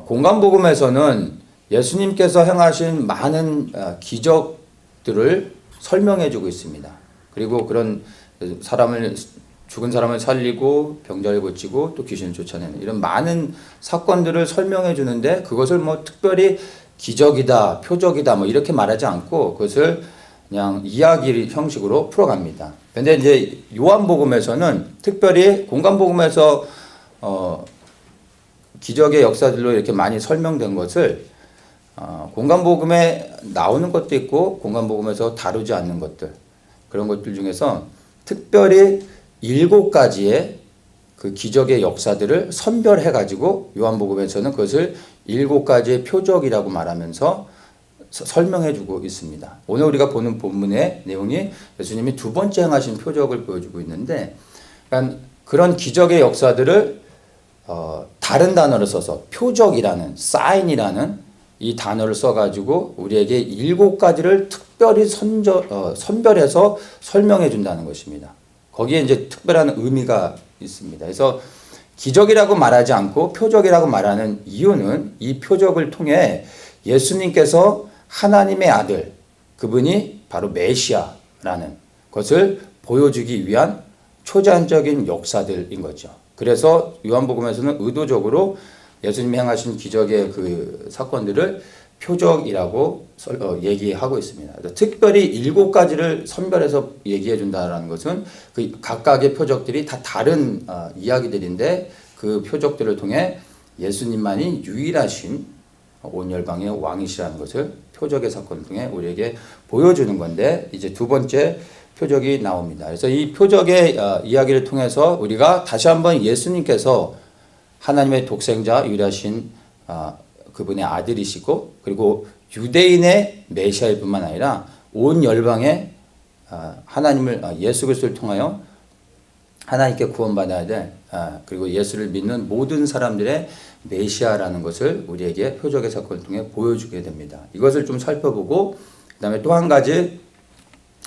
공간복음에서는 예수님께서 행하신 많은 기적들을 설명해 주고 있습니다. 그리고 그런 죽은 사람을 살리고 병자를 고치고 또 귀신을 쫓아내는 이런 많은 사건들을 설명해 주는데 그것을 뭐 특별히 기적이다, 표적이다 뭐 이렇게 말하지 않고 그것을 그냥 이야기 형식으로 풀어갑니다. 근데 이제 요한복음에서는 특별히 공간복음에서 기적의 역사들로 이렇게 많이 설명된 것을 공간복음에 나오는 것도 있고 공간복음에서 다루지 않는 것들 그런 것들 중에서 특별히 7가지의 그 기적의 역사들을 선별해 가지고 요한복음에서는 그것을 7가지의 표적이라고 말하면서 설명해 주고 있습니다. 오늘 우리가 보는 본문의 내용이 예수님이 두 번째 행하신 표적을 보여주고 있는데 그러니까 그런 기적의 역사들을 다른 단어를 써서 표적이라는 사인이라는 이 단어를 써가지고 우리에게 7가지를 특별히 선별해서 설명해 준다는 것입니다. 거기에 이제 특별한 의미가 있습니다. 그래서 기적이라고 말하지 않고 표적이라고 말하는 이유는 이 표적을 통해 예수님께서 하나님의 아들, 그분이 바로 메시아라는 것을 보여주기 위한 초자연적인 역사들인 거죠. 그래서 요한복음에서는 의도적으로 예수님이 행하신 기적의 그 사건들을 표적이라고 얘기하고 있습니다. 특별히 7가지를 선별해서 얘기해 준다는 것은 그 각각의 표적들이 다 다른 이야기들인데 그 표적들을 통해 예수님만이 유일하신 온 열방의 왕이시라는 것을 표적의 사건을 통해 우리에게 보여주는 건데 이제 두 번째 표적이 나옵니다. 그래서 이 표적의 이야기를 통해서 우리가 다시 한번 예수님께서 하나님의 독생자 유일하신 그분의 아들이시고 그리고 유대인의 메시아일 뿐만 아니라 온 열방의 하나님을 예수 그리스도를 통하여 하나님께 구원받아야 될 그리고 예수를 믿는 모든 사람들의 메시아라는 것을 우리에게 표적의 사건을 통해 보여주게 됩니다. 이것을 좀 살펴보고 그 다음에 또 한 가지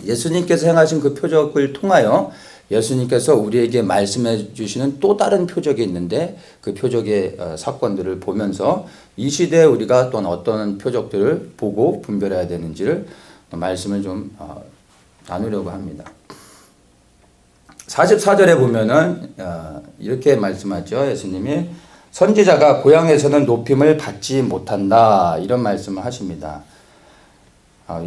예수님께서 행하신 그 표적을 통하여 예수님께서 우리에게 말씀해 주시는 또 다른 표적이 있는데 그 표적의 사건들을 보면서 이 시대에 우리가 또한 어떤 표적들을 보고 분별해야 되는지를 말씀을 좀 나누려고 합니다. 44절에 보면은 이렇게 말씀하죠. 예수님이 선지자가 고향에서는 높임을 받지 못한다 이런 말씀을 하십니다.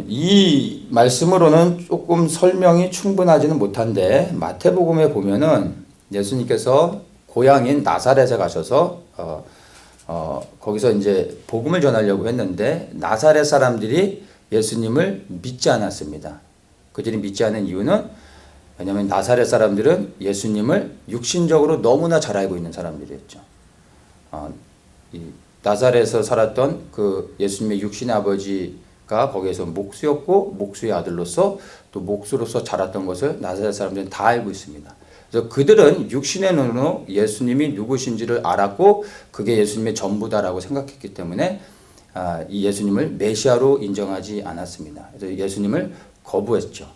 이 말씀으로는 조금 설명이 충분하지는 못한데 마태복음에 보면은 예수님께서 고향인 나사렛에 가셔서 거기서 이제 복음을 전하려고 했는데 나사렛 사람들이 예수님을 믿지 않았습니다. 그들이 믿지 않은 이유는 왜냐하면 나사렛 사람들은 예수님을 육신적으로 너무나 잘 알고 있는 사람들이었죠. 이 나사렛에서 살았던 그 예수님의 육신의 아버지가 거기에서 목수였고 목수의 아들로서 또 목수로서 자랐던 것을 나사렛 사람들은 다 알고 있습니다. 그래서 그들은 육신의 눈으로 예수님이 누구신지를 알았고 그게 예수님의 전부다라고 생각했기 때문에 이 예수님을 메시아로 인정하지 않았습니다. 그래서 예수님을 거부했죠.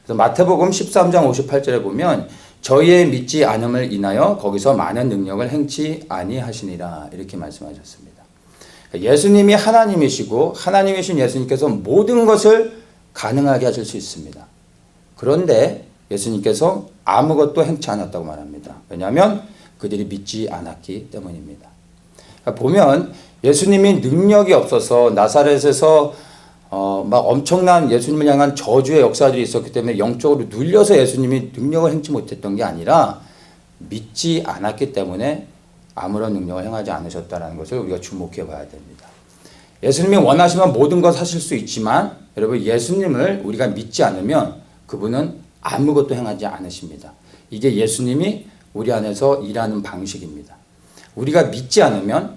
그래서 마태복음 13장 58절에 보면 저희의 믿지 않음을 인하여 거기서 많은 능력을 행치 아니하시니라 이렇게 말씀하셨습니다. 예수님이 하나님이시고 하나님이신 예수님께서 모든 것을 가능하게 하실 수 있습니다. 그런데 예수님께서 아무것도 행치 않았다고 말합니다. 왜냐하면 그들이 믿지 않았기 때문입니다. 보면 예수님이 능력이 없어서 나사렛에서 막 엄청난 예수님을 향한 저주의 역사들이 있었기 때문에 영적으로 눌려서 예수님이 능력을 행치 못했던 게 아니라 믿지 않았기 때문에 아무런 능력을 행하지 않으셨다는 것을 우리가 주목해 봐야 됩니다. 예수님이 원하시면 모든 것 하실 수 있지만 여러분 예수님을 우리가 믿지 않으면 그분은 아무것도 행하지 않으십니다. 이게 예수님이 우리 안에서 일하는 방식입니다. 우리가 믿지 않으면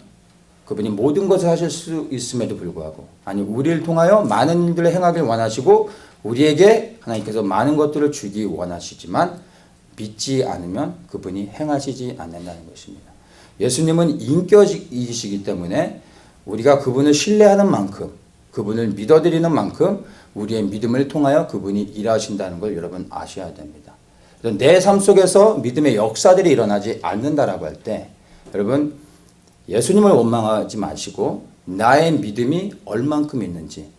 그분이 모든 것을 하실 수 있음에도 불구하고 아니 우리를 통하여 많은 일들을 행하길 원하시고 우리에게 하나님께서 많은 것들을 주기 원하시지만 믿지 않으면 그분이 행하시지 않는다는 것입니다. 예수님은 인격이시기 때문에 우리가 그분을 신뢰하는 만큼 그분을 믿어드리는 만큼 우리의 믿음을 통하여 그분이 일하신다는 걸 여러분 아셔야 됩니다. 내 삶 속에서 믿음의 역사들이 일어나지 않는다라고 할 때 여러분 예수님을 원망하지 마시고 나의 믿음이 얼만큼 있는지,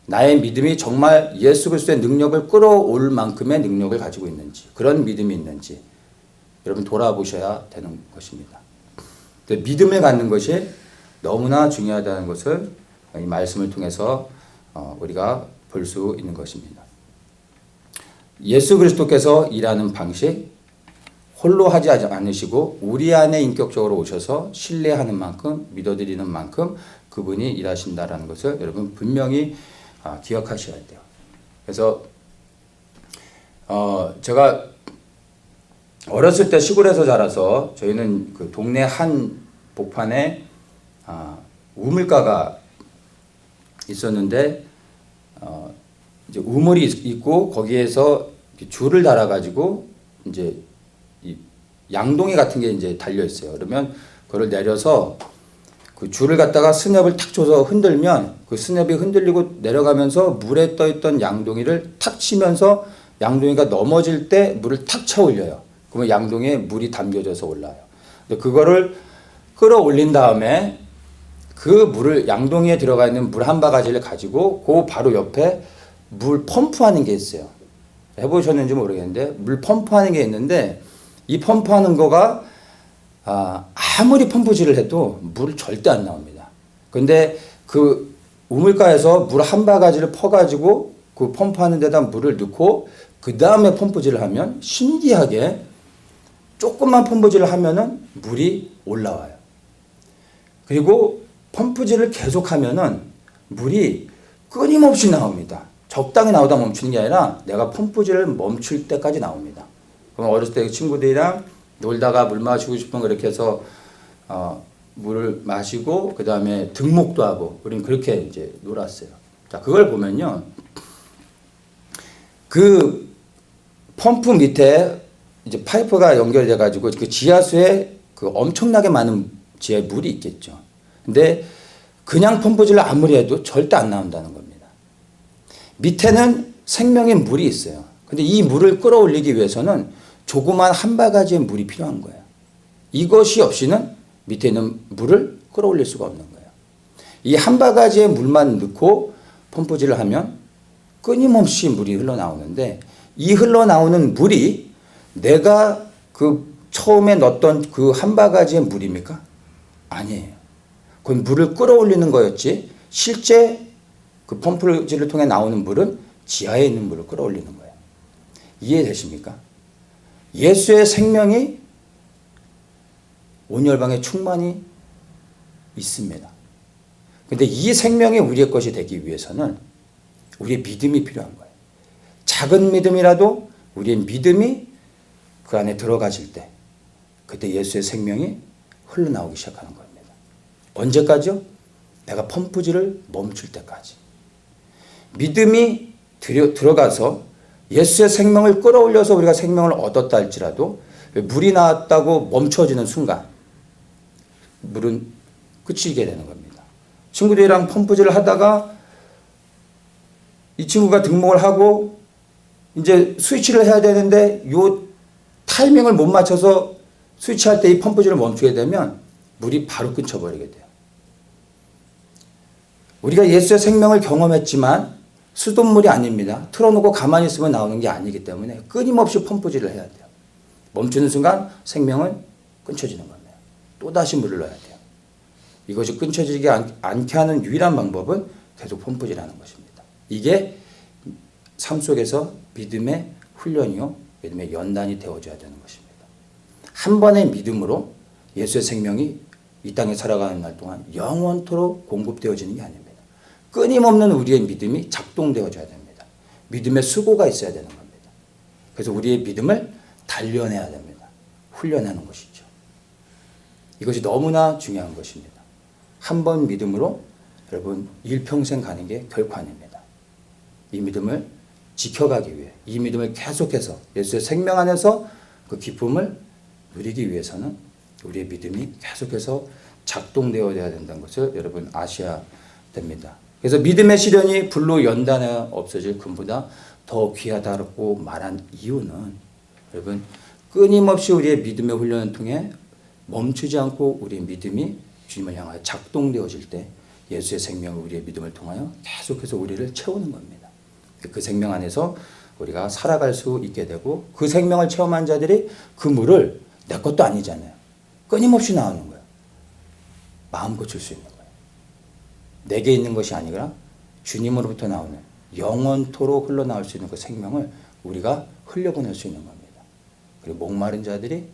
나의 믿음이 정말 예수 그리스도의 능력을 끌어올 만큼의 능력을 가지고 있는지, 그런 믿음이 있는지 여러분 돌아보셔야 되는 것입니다. 믿음을 갖는 것이 너무나 중요하다는 것을 이 말씀을 통해서 우리가 볼 수 있는 것입니다. 예수 그리스도께서 일하는 방식, 홀로 하지 않으시고 우리 안에 인격적으로 오셔서 신뢰하는 만큼, 믿어드리는 만큼 그분이 일하신다라는 것을 여러분 분명히 기억하셔야 돼요. 그래서 제가 어렸을 때 시골에서 자라서 저희는 그 동네 한 복판에 우물가가 있었는데 이제 우물이 있고 거기에서 줄을 달아가지고 이제 이 양동이 같은 게 이제 달려 있어요. 그러면 그걸 내려서 그 줄을 갖다가 스냅을 탁 줘서 흔들면 그 스냅이 흔들리고 내려가면서 물에 떠 있던 양동이를 탁 치면서 양동이가 넘어질 때 물을 탁 쳐 올려요. 그러면 양동이에 물이 담겨져서 올라요. 근데 그거를 끌어올린 다음에 그 물을 양동이에 들어가 있는 물 한 바가지를 가지고 그 바로 옆에 물 펌프하는 게 있어요. 해보셨는지 모르겠는데 물 펌프하는 게 있는데 이 펌프하는 거가 아무리 펌프질을 해도 물 절대 안 나옵니다. 근데 그 우물가에서 물 한 바가지를 퍼가지고 그 펌프하는 데다 물을 넣고 그 다음에 펌프질을 하면 신기하게 조금만 펌프질을 하면은 물이 올라와요. 그리고 펌프질을 계속하면은 물이 끊임없이 나옵니다. 적당히 나오다 멈추는 게 아니라 내가 펌프질을 멈출 때까지 나옵니다. 그럼 어렸을 때 친구들이랑 놀다가 물 마시고 싶은 거 이렇게 해서 물을 마시고 그 다음에 등목도 하고 우리는 그렇게 이제 놀았어요. 자, 그걸 보면요, 그 펌프 밑에 이제 파이프가 연결돼 가지고 그 지하수에 그 엄청나게 많은 지하에 물이 있겠죠. 근데 그냥 펌프질을 아무리 해도 절대 안 나온다는 겁니다. 밑에는 생명의 물이 있어요. 근데 이 물을 끌어올리기 위해서는 조그만 한 바가지의 물이 필요한 거예요. 이것이 없이는 밑에 있는 물을 끌어올릴 수가 없는 거예요. 이 한 바가지의 물만 넣고 펌프질을 하면 끊임없이 물이 흘러나오는데 이 흘러나오는 물이 내가 그 처음에 넣었던 그 한 바가지의 물입니까? 아니에요. 그건 물을 끌어올리는 거였지 실제 그 펌프질을 통해 나오는 물은 지하에 있는 물을 끌어올리는 거예요. 이해되십니까? 예수의 생명이 온열방에 충만히 있습니다. 그런데 이 생명이 우리의 것이 되기 위해서는 우리의 믿음이 필요한 거예요. 작은 믿음이라도 우리의 믿음이 그 안에 들어가질 때 그때 예수의 생명이 흘러나오기 시작하는 겁니다. 언제까지요? 내가 펌프질을 멈출 때까지. 믿음이 들어가서 예수의 생명을 끌어올려서 우리가 생명을 얻었다 할지라도 물이 나왔다고 멈춰지는 순간 물은 끝이게 되는 겁니다. 친구들이랑 펌프질을 하다가 이 친구가 등목을 하고 이제 스위치를 해야 되는데 요 타이밍을 못 맞춰서 스위치할 때 이 펌프질을 멈추게 되면 물이 바로 끊겨버리게 돼요. 우리가 예수의 생명을 경험했지만 수돗물이 아닙니다. 틀어놓고 가만히 있으면 나오는 게 아니기 때문에 끊임없이 펌프질을 해야 돼요. 멈추는 순간 생명은 끊겨지는 겁니다. 또다시 물을 넣어야 돼요. 이것이 끊겨지지 않게 하는 유일한 방법은 계속 펌프질하는 것입니다. 이게 삶 속에서 믿음의 훈련이요, 믿음의 연단이 되어줘야 되는 것입니다. 한 번의 믿음으로 예수의 생명이 이 땅에 살아가는 날 동안 영원토록 공급되어지는 게 아닙니다. 끊임없는 우리의 믿음이 작동되어져야 됩니다. 믿음의 수고가 있어야 되는 겁니다. 그래서 우리의 믿음을 단련해야 됩니다. 훈련하는 것이죠. 이것이 너무나 중요한 것입니다. 한 번 믿음으로 여러분 일평생 가는 게 결코 아닙니다. 이 믿음을 지켜가기 위해, 이 믿음을 계속해서 예수의 생명 안에서 그 기쁨을 누리기 위해서는 우리의 믿음이 계속해서 작동되어야 된다는 것을 여러분 아셔야 됩니다. 그래서 믿음의 시련이 불로 연단에 없어질 금보다 더 귀하다고 말한 이유는 여러분 끊임없이 우리의 믿음의 훈련을 통해 멈추지 않고 우리의 믿음이 주님을 향하여 작동되어질 때 예수의 생명이 우리의 믿음을 통하여 계속해서 우리를 채우는 겁니다. 그 생명 안에서 우리가 살아갈 수 있게 되고 그 생명을 체험한 자들이 그 물을 내 것도 아니잖아요. 끊임없이 나오는 거예요. 마음껏 줄 수 있는 거예요. 내게 있는 것이 아니라 주님으로부터 나오는 영원토록 흘러나올 수 있는 그 생명을 우리가 흘려보낼 수 있는 겁니다. 그리고 목마른 자들이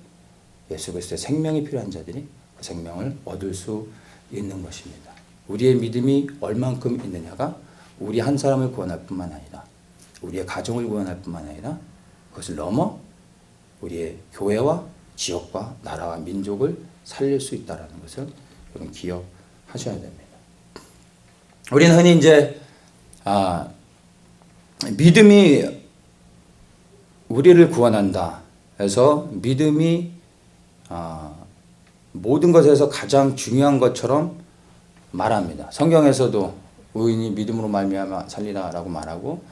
예수 그리스도의 생명이 필요한 자들이 그 생명을 얻을 수 있는 것입니다. 우리의 믿음이 얼만큼 있느냐가 우리 한 사람을 구원할 뿐만 아니라 우리의 가정을 구원할 뿐만 아니라 그것을 넘어 우리의 교회와 지역과 나라와 민족을 살릴 수 있다는 것을 여러분 기억하셔야 됩니다. 우리는 흔히 이제 믿음이 우리를 구원한다 해서 믿음이 모든 것에서 가장 중요한 것처럼 말합니다. 성경에서도 의인이 믿음으로 말미암아 살리라라고 말하고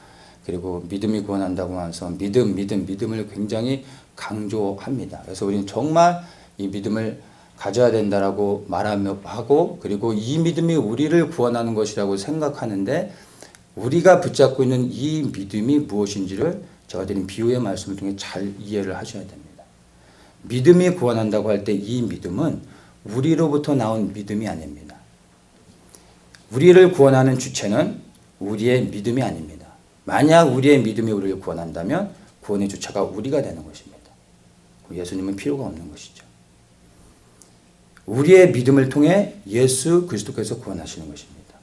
그리고 믿음이 구원한다고 하면서 믿음을 굉장히 강조합니다. 그래서 우리는 정말 이 믿음을 가져야 된다라고 말하고 그리고 이 믿음이 우리를 구원하는 것이라고 생각하는데 우리가 붙잡고 있는 이 믿음이 무엇인지를 제가 드린 비유의 말씀을 통해 잘 이해를 하셔야 됩니다. 믿음이 구원한다고 할 때 이 믿음은 우리로부터 나온 믿음이 아닙니다. 우리를 구원하는 주체는 우리의 믿음이 아닙니다. 만약 우리의 믿음이 우리를 구원한다면 구원의 주체가 우리가 되는 것입니다. 예수님은 필요가 없는 것이죠. 우리의 믿음을 통해 예수 그리스도께서 구원하시는 것입니다.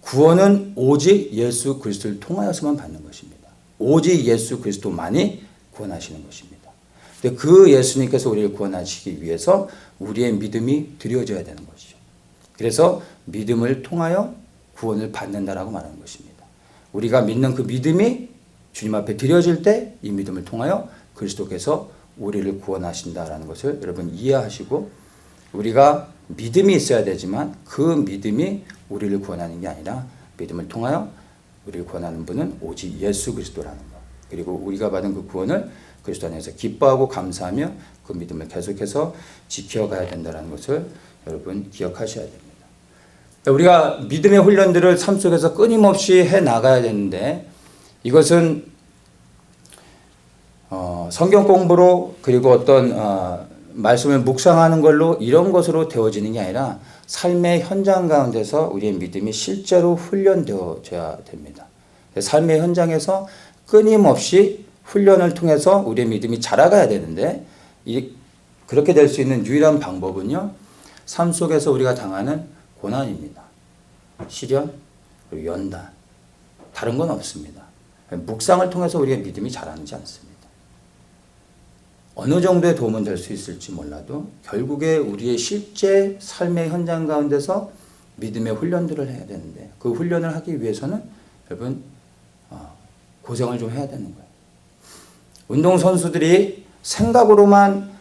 구원은 오직 예수 그리스도를 통하여서만 받는 것입니다. 오직 예수 그리스도만이 구원하시는 것입니다. 근데 그 예수님께서 우리를 구원하시기 위해서 우리의 믿음이 드려져야 되는 것이죠. 그래서 믿음을 통하여 구원을 받는다라고 말하는 것입니다. 우리가 믿는 그 믿음이 주님 앞에 드려질 때 이 믿음을 통하여 그리스도께서 우리를 구원하신다라는 것을 여러분 이해하시고 우리가 믿음이 있어야 되지만 그 믿음이 우리를 구원하는 게 아니라 믿음을 통하여 우리를 구원하는 분은 오직 예수 그리스도라는 것. 그리고 우리가 받은 그 구원을 그리스도 안에서 기뻐하고 감사하며 그 믿음을 계속해서 지켜가야 된다는 것을 여러분 기억하셔야 됩니다. 우리가 믿음의 훈련들을 삶 속에서 끊임없이 해 나가야 되는데 이것은 성경 공부로 그리고 어떤 말씀을 묵상하는 걸로 이런 것으로 되어지는 게 아니라 삶의 현장 가운데서 우리의 믿음이 실제로 훈련되어져야 됩니다. 삶의 현장에서 끊임없이 훈련을 통해서 우리의 믿음이 자라가야 되는데 그렇게 될 수 있는 유일한 방법은요. 삶 속에서 우리가 당하는 고난입니다. 시련, 그리고 연단. 다른 건 없습니다. 묵상을 통해서 우리의 믿음이 자라는지 않습니다. 어느 정도의 도움은 될 수 있을지 몰라도 결국에 우리의 실제 삶의 현장 가운데서 믿음의 훈련들을 해야 되는데 그 훈련을 하기 위해서는 여러분 고생을 좀 해야 되는 거예요. 운동선수들이 생각으로만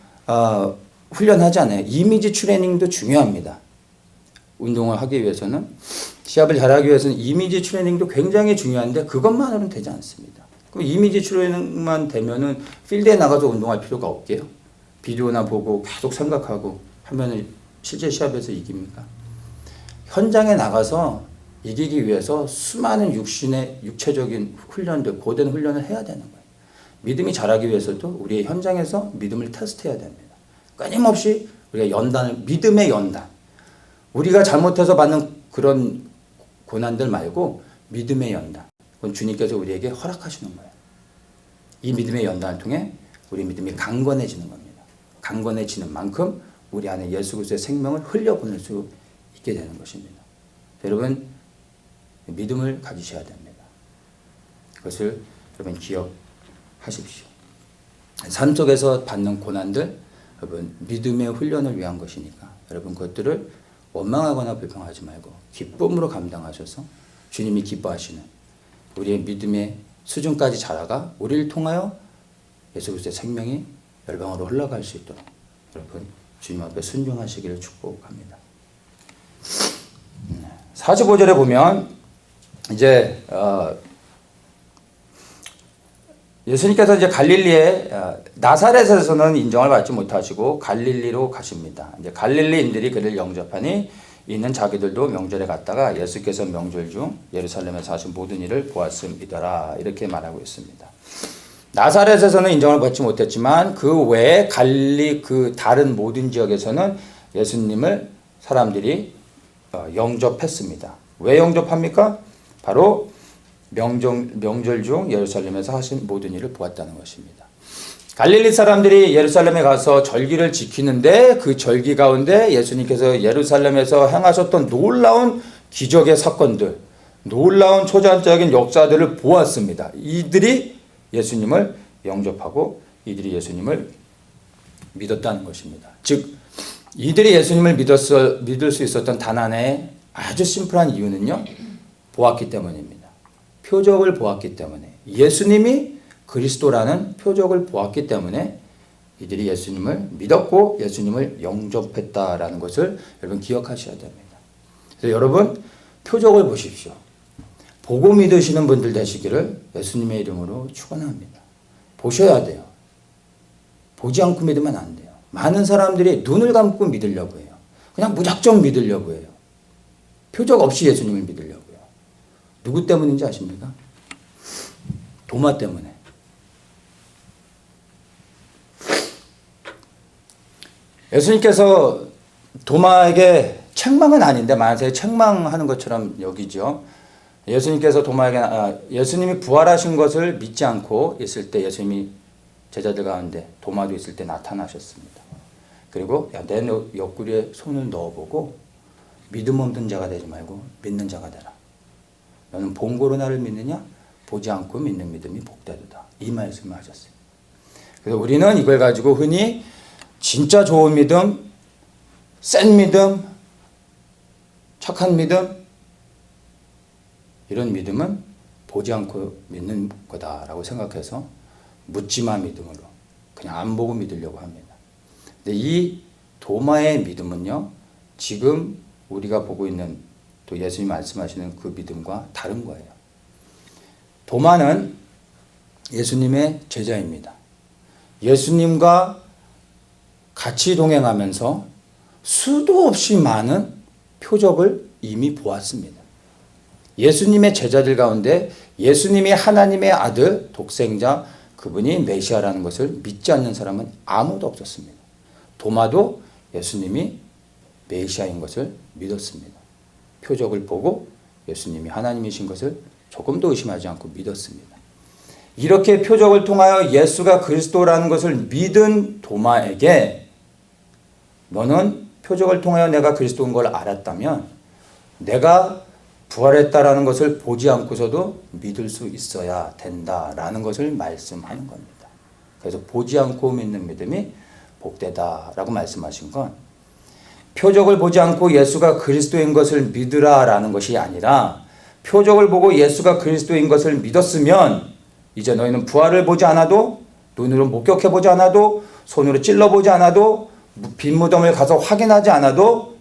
훈련하지 않아요. 이미지 트레이닝도 중요합니다. 운동을 하기 위해서는 시합을 잘하기 위해서는 이미지 트레이닝도 굉장히 중요한데 그것만으로는 되지 않습니다. 그럼 이미지 트레이닝만 되면은 필드에 나가서 운동할 필요가 없게요. 비디오나 보고 계속 생각하고 하면은 실제 시합에서 이깁니까? 현장에 나가서 이기기 위해서 수많은 육체적인 훈련들, 고된 훈련을 해야 되는 거예요. 믿음이 자라기 위해서도 우리의 현장에서 믿음을 테스트해야 됩니다. 끊임없이 우리가 믿음의 연단. 우리가 잘못해서 받는 그런 고난들 말고 믿음의 연단. 그건 주님께서 우리에게 허락하시는 거예요. 이 믿음의 연단을 통해 우리 믿음이 강건해지는 겁니다. 강건해지는 만큼 우리 안에 예수 그리스도의 생명을 흘려보낼 수 있게 되는 것입니다. 여러분 믿음을 가지셔야 됩니다. 그것을 여러분 기억하십시오. 삶 속에서 받는 고난들 여러분 믿음의 훈련을 위한 것이니까 여러분 그것들을 원망하거나 불평하지 말고 기쁨으로 감당하셔서 주님이 기뻐하시는 우리의 믿음의 수준까지 자라가 우리를 통하여 예수 그리스도의 생명이 열방으로 흘러갈 수 있도록 여러분 주님 앞에 순종하시기를 축복합니다. 45절에 보면 이제 예수님께서 이제 갈릴리에 나사렛에서는 인정을 받지 못하시고 갈릴리로 가십니다. 이제 갈릴리인들이 그를 영접하니 이는 자기들도 명절에 갔다가 예수께서 명절 중 예루살렘에서 하신 모든 일을 보았음이더라. 이렇게 말하고 있습니다. 나사렛에서는 인정을 받지 못했지만 그 외에 갈릴리 그 다른 모든 지역에서는 예수님을 사람들이 영접했습니다. 왜 영접합니까? 바로 명절 중 예루살렘에서 하신 모든 일을 보았다는 것입니다. 갈릴리 사람들이 예루살렘에 가서 절기를 지키는데 그 절기 가운데 예수님께서 예루살렘에서 행하셨던 놀라운 기적의 사건들, 놀라운 초자연적인 역사들을 보았습니다. 이들이 예수님을 영접하고 이들이 예수님을 믿었다는 것입니다. 즉 이들이 예수님을 믿을 수 있었던 단 하나의 아주 심플한 이유는요, 보았기 때문입니다. 표적을 보았기 때문에, 예수님이 그리스도라는 표적을 보았기 때문에 이들이 예수님을 믿었고 예수님을 영접했다라는 것을 여러분 기억하셔야 됩니다. 그래서 여러분 표적을 보십시오. 보고 믿으시는 분들 되시기를 예수님의 이름으로 축원합니다. 보셔야 돼요. 보지 않고 믿으면 안 돼요. 많은 사람들이 눈을 감고 믿으려고 해요. 그냥 무작정 믿으려고 해요. 표적 없이 예수님을 믿으려고요. 누구 때문인지 아십니까? 도마 때문에. 예수님께서 도마에게 책망은 아닌데 만세 책망하는 것처럼 여기죠. 예수님께서 예수님이 부활하신 것을 믿지 않고 있을 때 예수님이 제자들 가운데 도마도 있을 때 나타나셨습니다. 그리고 내 옆구리에 손을 넣어보고 믿음 없는 자가 되지 말고 믿는 자가 되라. 너는 본고로 나를 믿느냐? 보지 않고 믿는 믿음이 복되도다. 이 말씀을 하셨어요. 그래서 우리는 이걸 가지고 흔히 진짜 좋은 믿음, 센 믿음, 착한 믿음, 이런 믿음은 보지 않고 믿는 거다라고 생각해서 묻지마 믿음으로 그냥 안 보고 믿으려고 합니다. 근데 이 도마의 믿음은요, 지금 우리가 보고 있는 또 예수님 말씀하시는 그 믿음과 다른 거예요. 도마는 예수님의 제자입니다. 예수님과 같이 동행하면서 수도 없이 많은 표적을 이미 보았습니다. 예수님의 제자들 가운데 예수님이 하나님의 아들, 독생자, 그분이 메시아라는 것을 믿지 않는 사람은 아무도 없었습니다. 도마도 예수님이 메시아인 것을 믿었습니다. 표적을 보고 예수님이 하나님이신 것을 조금도 의심하지 않고 믿었습니다. 이렇게 표적을 통하여 예수가 그리스도라는 것을 믿은 도마에게 너는 표적을 통하여 내가 그리스도인 걸 알았다면 내가 부활했다라는 것을 보지 않고서도 믿을 수 있어야 된다라는 것을 말씀하는 겁니다. 그래서 보지 않고 믿는 믿음이 복되다라고 말씀하신 건 표적을 보지 않고 예수가 그리스도인 것을 믿으라라는 것이 아니라 표적을 보고 예수가 그리스도인 것을 믿었으면 이제 너희는 부활을 보지 않아도 눈으로 목격해 보지 않아도 손으로 찔러보지 않아도 빈 무덤을 가서 확인하지 않아도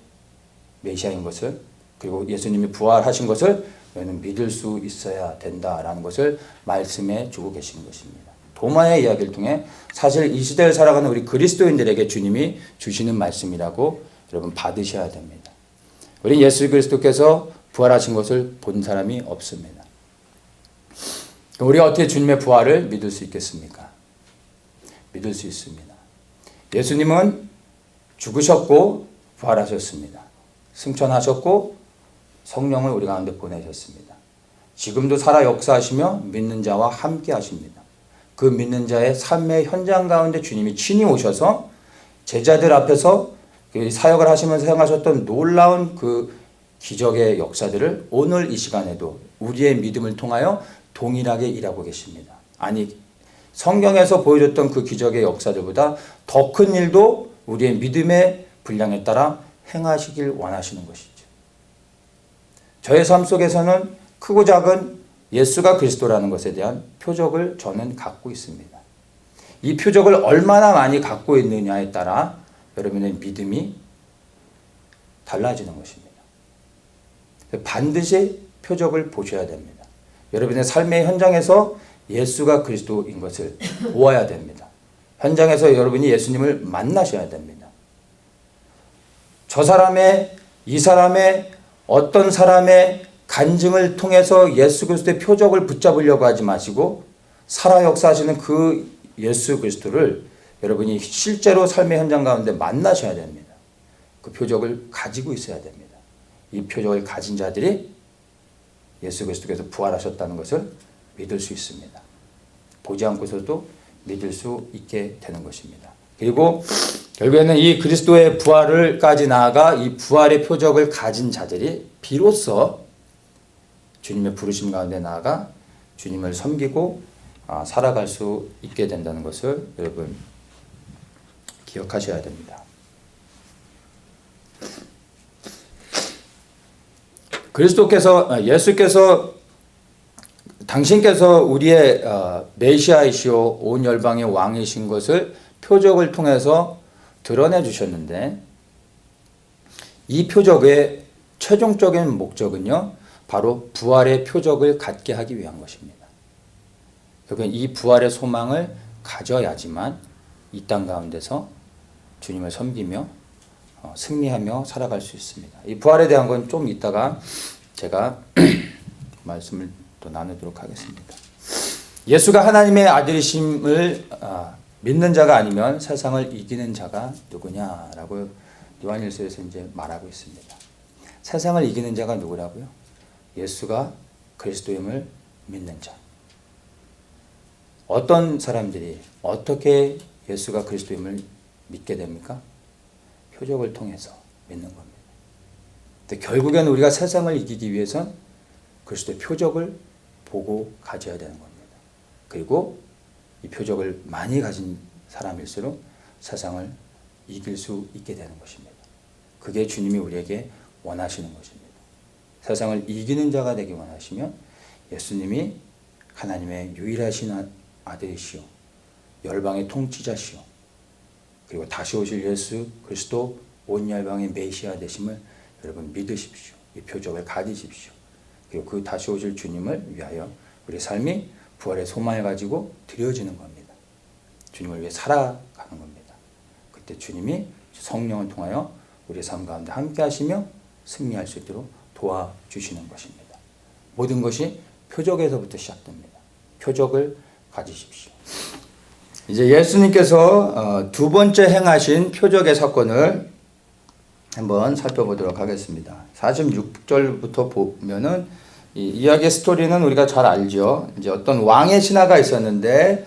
메시아인 것을 그리고 예수님이 부활하신 것을 너희는 믿을 수 있어야 된다라는 것을 말씀해 주고 계시는 것입니다. 도마의 이야기를 통해 사실 이 시대를 살아가는 우리 그리스도인들에게 주님이 주시는 말씀이라고 여러분 받으셔야 됩니다. 우리 예수 그리스도께서 부활하신 것을 본 사람이 없습니다. 우리가 어떻게 주님의 부활을 믿을 수 있겠습니까? 믿을 수 있습니다. 예수님은 죽으셨고 부활하셨습니다. 승천하셨고 성령을 우리 가운데 보내셨습니다. 지금도 살아 역사하시며 믿는 자와 함께 하십니다. 그 믿는 자의 삶의 현장 가운데 주님이 친히 오셔서 제자들 앞에서 사역을 하시면서 행하셨던 놀라운 그 기적의 역사들을 오늘 이 시간에도 우리의 믿음을 통하여 동일하게 일하고 계십니다. 아니, 성경에서 보여줬던 그 기적의 역사들보다 더 큰 일도 우리의 믿음의 분량에 따라 행하시길 원하시는 것이죠. 저의 삶 속에서는 크고 작은 예수가 그리스도라는 것에 대한 표적을 저는 갖고 있습니다. 이 표적을 얼마나 많이 갖고 있느냐에 따라 여러분의 믿음이 달라지는 것입니다. 반드시 표적을 보셔야 됩니다. 여러분의 삶의 현장에서 예수가 그리스도인 것을 보아야 됩니다. 현장에서 여러분이 예수님을 만나셔야 됩니다. 저 사람의, 이 사람의, 어떤 사람의 간증을 통해서 예수 그리스도의 표적을 붙잡으려고 하지 마시고 살아 역사하시는 그 예수 그리스도를 여러분이 실제로 삶의 현장 가운데 만나셔야 됩니다. 그 표적을 가지고 있어야 됩니다. 이 표적을 가진 자들이 예수 그리스도께서 부활하셨다는 것을 믿을 수 있습니다. 보지 않고서도 믿을 수 있게 되는 것입니다. 그리고 결국에는 이 그리스도의 부활을까지 나아가 이 부활의 표적을 가진 자들이 비로소 주님의 부르심 가운데 나아가 주님을 섬기고 살아갈 수 있게 된다는 것을 여러분 기억하셔야 됩니다. 예수께서 당신께서 우리의 메시아이시오 온 열방의 왕이신 것을 표적을 통해서 드러내 주셨는데 이 표적의 최종적인 목적은요, 바로 부활의 표적을 갖게 하기 위한 것입니다. 결국엔 이 부활의 소망을 가져야지만 이 땅 가운데서 주님을 섬기며 승리하며 살아갈 수 있습니다. 이 부활에 대한 건 좀 이따가 제가 말씀을 또 나누도록 하겠습니다. 예수가 하나님의 아들이심을 믿는 자가 아니면 세상을 이기는 자가 누구냐라고 요한일서에서 이제 말하고 있습니다. 세상을 이기는 자가 누구라고요? 예수가 그리스도임을 믿는 자. 어떤 사람들이 어떻게 예수가 그리스도임을 믿게 됩니까? 표적을 통해서 믿는 겁니다. 근데 결국에는 우리가 세상을 이기기 위해선 그리스도의 표적을 보고 가져야 되는 겁니다. 그리고 이 표적을 많이 가진 사람일수록 세상을 이길 수 있게 되는 것입니다. 그게 주님이 우리에게 원하시는 것입니다. 세상을 이기는 자가 되기 원하시면 예수님이 하나님의 유일하신 아들이시오, 열방의 통치자시오, 그리고 다시 오실 예수 그리스도 온 열방의 메시아 되심을 여러분 믿으십시오. 이 표적을 가지십시오. 그리고 그 다시 오실 주님을 위하여 우리 삶이 부활의 소망을 가지고 드려지는 겁니다. 주님을 위해 살아가는 겁니다. 그때 주님이 성령을 통하여 우리의 삶 가운데 함께 하시며 승리할 수 있도록 도와주시는 것입니다. 모든 것이 표적에서부터 시작됩니다. 표적을 가지십시오. 이제 예수님께서 두 번째 행하신 표적의 사건을 한번 살펴보도록 하겠습니다. 46절부터 보면은 이 이야기의 스토리는 우리가 잘 알죠. 이제 어떤 왕의 신하가 있었는데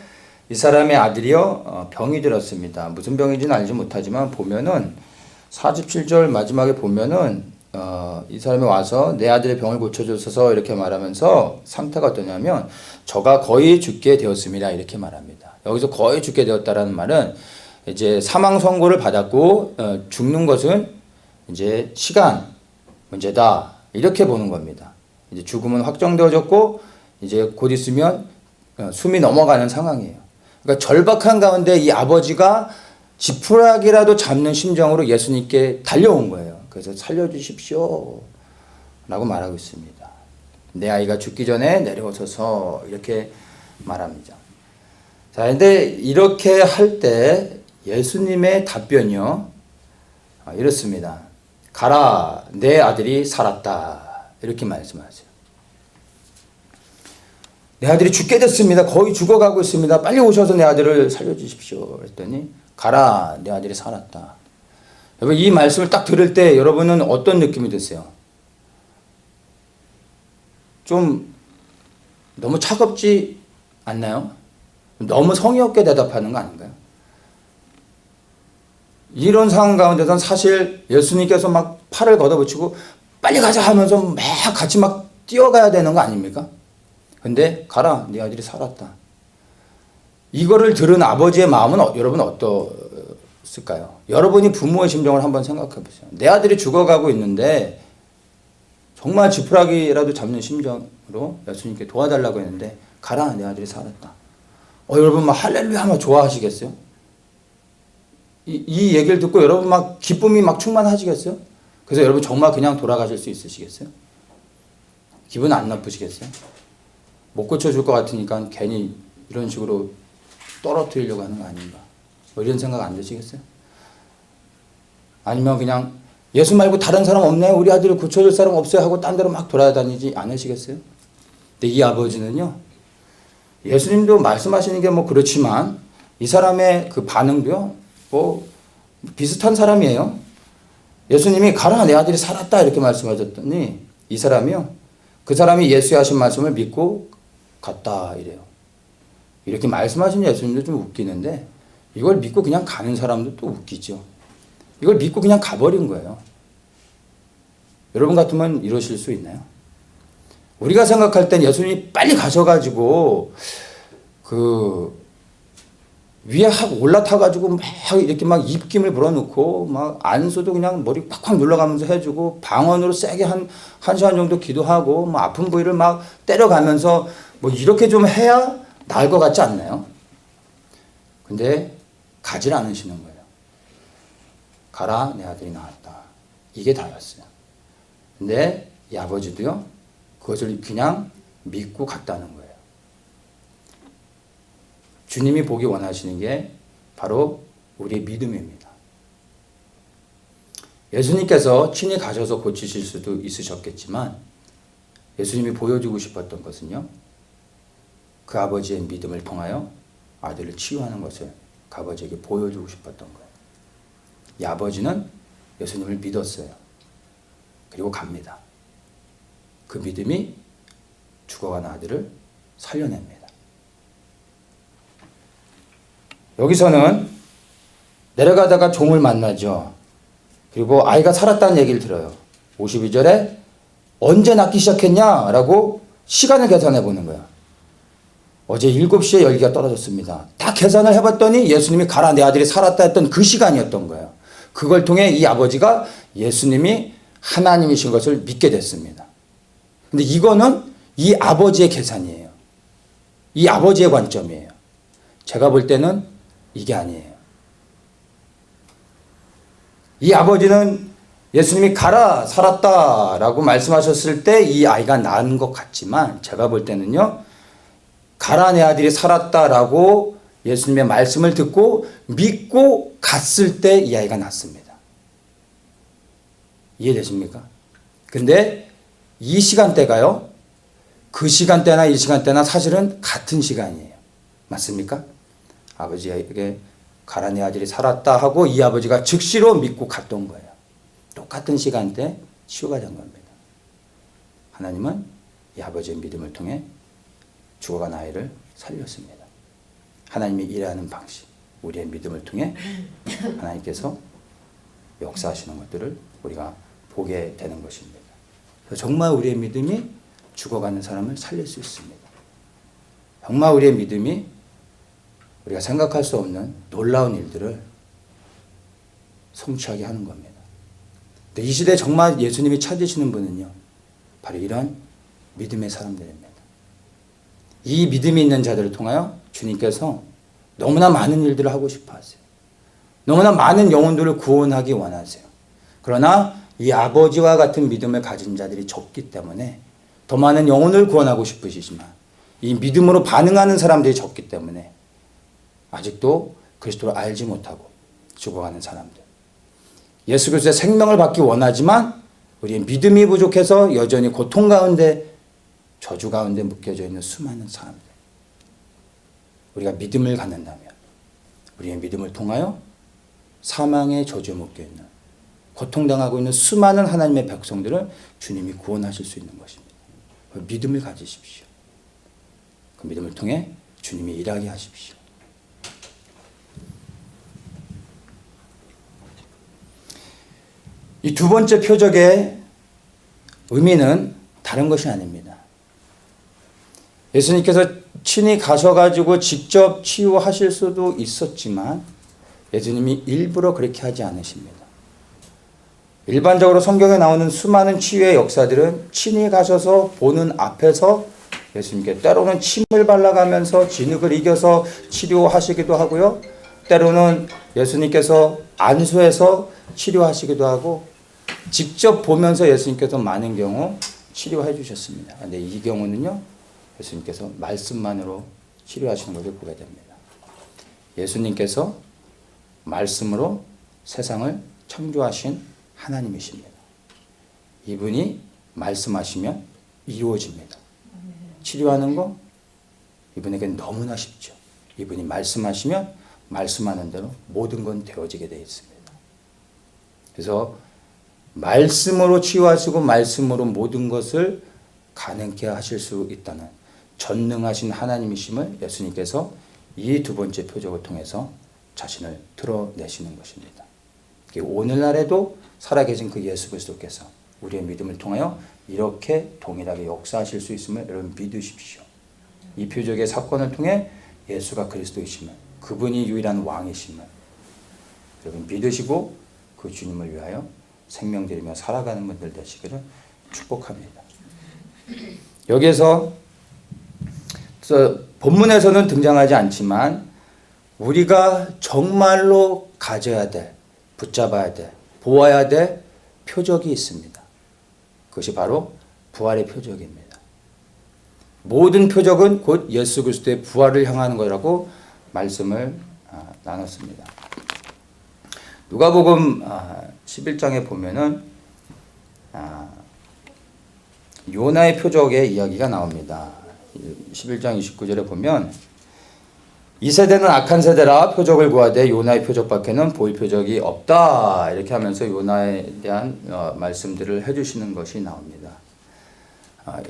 이 사람의 아들이요 병이 들었습니다. 무슨 병인지는 알지 못하지만 보면은 47절 마지막에 보면은 이 사람이 와서 내 아들의 병을 고쳐주소서 이렇게 말하면서 상태가 어떠냐면 저가 거의 죽게 되었습니다 이렇게 말합니다. 여기서 거의 죽게 되었다라는 말은 이제 사망 선고를 받았고 죽는 것은 이제 시간 문제다 이렇게 보는 겁니다. 이제 죽음은 확정되어졌고 이제 곧 있으면 숨이 넘어가는 상황이에요. 그러니까 절박한 가운데 이 아버지가 지푸라기라도 잡는 심정으로 예수님께 달려온 거예요. 그래서 살려주십시오 라고 말하고 있습니다. 내 아이가 죽기 전에 내려오셔서 이렇게 말합니다. 자, 근데 이렇게 할 때 예수님의 답변이요 이렇습니다. 가라, 내 아들이 살았다 이렇게 말씀하세요. 내 아들이 죽게 됐습니다. 거의 죽어가고 있습니다. 빨리 오셔서 내 아들을 살려주십시오 했더니 가라, 내 아들이 살았다. 여러분 이 말씀을 딱 들을 때 여러분은 어떤 느낌이 드세요? 좀 너무 차갑지 않나요? 너무 성의 없게 대답하는 거 아닌가요? 이런 상황 가운데서는 사실 예수님께서 막 팔을 걷어붙이고 빨리 가자 하면서 막 같이 막 뛰어가야 되는 거 아닙니까? 근데 가라, 네 아들이 살았다. 이거를 들은 아버지의 마음은 여러분 어떻을까요? 여러분이 부모의 심정을 한번 생각해 보세요. 내 아들이 죽어가고 있는데 정말 지푸라기라도 잡는 심정으로 예수님께 도와달라고 했는데 가라, 내 아들이 살았다. 여러분 막 할렐루야 하면 좋아하시겠어요? 이 얘기를 듣고 여러분 막 기쁨이 막 충만하시겠어요? 그래서 여러분 정말 그냥 돌아가실 수 있으시겠어요? 기분 안 나쁘시겠어요? 못 고쳐줄 것 같으니까 괜히 이런 식으로 떨어뜨리려고 하는 거 아닌가. 뭐 이런 생각 안 드시겠어요? 아니면 그냥 예수 말고 다른 사람 없네? 우리 아들을 고쳐줄 사람 없어요? 하고 딴 데로 막 돌아다니지 않으시겠어요? 근데 이 아버지는요, 예수님도 말씀하시는 게 뭐 그렇지만 이 사람의 그 반응도요, 뭐 비슷한 사람이에요. 예수님이 가라, 내 아들이 살았다 이렇게 말씀하셨더니 이 사람이요, 그 사람이 예수의 하신 말씀을 믿고 갔다 이래요. 이렇게 말씀하신 예수님도 좀 웃기는데 이걸 믿고 그냥 가는 사람도 또 웃기죠. 이걸 믿고 그냥 가버린 거예요. 여러분 같으면 이러실 수 있나요? 우리가 생각할 땐 예수님이 빨리 가셔가지고 그 위에 확 올라타가지고 막 이렇게 막 입김을 불어넣고 막 안수도 그냥 머리 팍팍 눌러가면서 해주고 방언으로 세게 한 시간 정도 기도하고 뭐 아픈 부위를 막 때려가면서 뭐 이렇게 좀 해야 나을 것 같지 않나요? 근데 가질 않으시는 거예요. 가라, 내 아들이 나왔다. 이게 다였어요. 근데 이 아버지도요, 그것을 그냥 믿고 갔다는 거예요. 주님이 보기 원하시는 게 바로 우리의 믿음입니다. 예수님께서 친히 가셔서 고치실 수도 있으셨겠지만 예수님이 보여주고 싶었던 것은요, 그 아버지의 믿음을 통하여 아들을 치유하는 것을 그 아버지에게 보여주고 싶었던 거예요. 이 아버지는 예수님을 믿었어요. 그리고 갑니다. 그 믿음이 죽어간 아들을 살려냅니다. 여기서는 내려가다가 종을 만나죠. 그리고 아이가 살았다는 얘기를 들어요. 52절에 언제 낳기 시작했냐? 라고 시간을 계산해 보는 거야. 어제 7시에 열기가 떨어졌습니다. 다 계산을 해봤더니 예수님이 가라, 내 아들이 살았다 했던 그 시간이었던 거예요. 그걸 통해 이 아버지가 예수님이 하나님이신 것을 믿게 됐습니다. 근데 이거는 이 아버지의 계산이에요. 이 아버지의 관점이에요. 제가 볼 때는 이게 아니에요. 이 아버지는 예수님이 가라, 살았다 라고 말씀하셨을 때 이 아이가 낳은 것 같지만 제가 볼 때는요, 가라, 내 아들이 살았다 라고 예수님의 말씀을 듣고 믿고 갔을 때 이 아이가 낳습니다. 이해되십니까? 근데 이 시간대가요, 그 시간대나 이 시간대나 사실은 같은 시간이에요. 맞습니까? 아버지에게 가라, 내 아들이 살았다 하고 이 아버지가 즉시로 믿고 갔던 거예요. 똑같은 시간대 치유가 된 겁니다. 하나님은 이 아버지의 믿음을 통해 죽어간 아이를 살렸습니다. 하나님이 일하는 방식, 우리의 믿음을 통해 하나님께서 역사하시는 것들을 우리가 보게 되는 것입니다. 그래서 정말 우리의 믿음이 죽어가는 사람을 살릴 수 있습니다. 정말 우리의 믿음이 우리가 생각할 수 없는 놀라운 일들을 성취하게 하는 겁니다. 근데 이 시대에 정말 예수님이 찾으시는 분은요, 바로 이런 믿음의 사람들입니다. 이 믿음이 있는 자들을 통하여 주님께서 너무나 많은 일들을 하고 싶어 하세요. 너무나 많은 영혼들을 구원하기 원하세요. 그러나 이 아버지와 같은 믿음을 가진 자들이 적기 때문에 더 많은 영혼을 구원하고 싶으시지만 이 믿음으로 반응하는 사람들이 적기 때문에 아직도 그리스도를 알지 못하고 죽어가는 사람들. 예수 그리스도의 생명을 받기 원하지만 우리의 믿음이 부족해서 여전히 고통 가운데, 저주 가운데 묶여져 있는 수많은 사람들. 우리가 믿음을 갖는다면 우리의 믿음을 통하여 사망의 저주에 묶여있는, 고통당하고 있는 수많은 하나님의 백성들을 주님이 구원하실 수 있는 것입니다. 믿음을 가지십시오. 그 믿음을 통해 주님이 일하게 하십시오. 이 두 번째 표적의 의미는 다른 것이 아닙니다. 예수님께서 친히 가셔가지고 직접 치유하실 수도 있었지만 예수님이 일부러 그렇게 하지 않으십니다. 일반적으로 성경에 나오는 수많은 치유의 역사들은 친히 가셔서 보는 앞에서 예수님께 때로는 침을 발라가면서 진흙을 이겨서 치료하시기도 하고요. 때로는 예수님께서 안수해서 치료하시기도 하고 직접 보면서 예수님께서 많은 경우 치료해 주셨습니다. 그런데 이 경우는요, 예수님께서 말씀만으로 치료하시는 것을 보게 됩니다. 예수님께서 말씀으로 세상을 창조하신 하나님이십니다. 이분이 말씀하시면 이루어집니다. 치료하는 거 이분에게 너무나 쉽죠. 이분이 말씀하시면 말씀하는 대로 모든 건 되어지게 되어 있습니다. 그래서 말씀으로 치유하시고 말씀으로 모든 것을 가능케 하실 수 있다는 전능하신 하나님이심을 예수님께서 이 두 번째 표적을 통해서 자신을 드러내시는 것입니다. 오늘날에도 살아계신 그 예수 그리스도께서 우리의 믿음을 통하여 이렇게 동일하게 역사하실 수 있음을 여러분 믿으십시오. 이 표적의 사건을 통해 예수가 그리스도이심을, 그분이 유일한 왕이심을 여러분 믿으시고 그 주님을 위하여 생명 드리며 살아가는 분들 되시기를 축복합니다. 여기에서 본문에서는 등장하지 않지만 우리가 정말로 가져야 될, 붙잡아야 될, 보아야 될 표적이 있습니다. 그것이 바로 부활의 표적입니다. 모든 표적은 곧 예수 그리스도의 부활을 향하는 거라고 말씀을 나눴습니다. 누가복음 11장에 보면은 요나의 표적의 이야기가 나옵니다. 11장 29절에 보면 이 세대는 악한 세대라 표적을 구하되 요나의 표적밖에는 보일 표적이 없다. 이렇게 하면서 요나에 대한 말씀들을 해주시는 것이 나옵니다.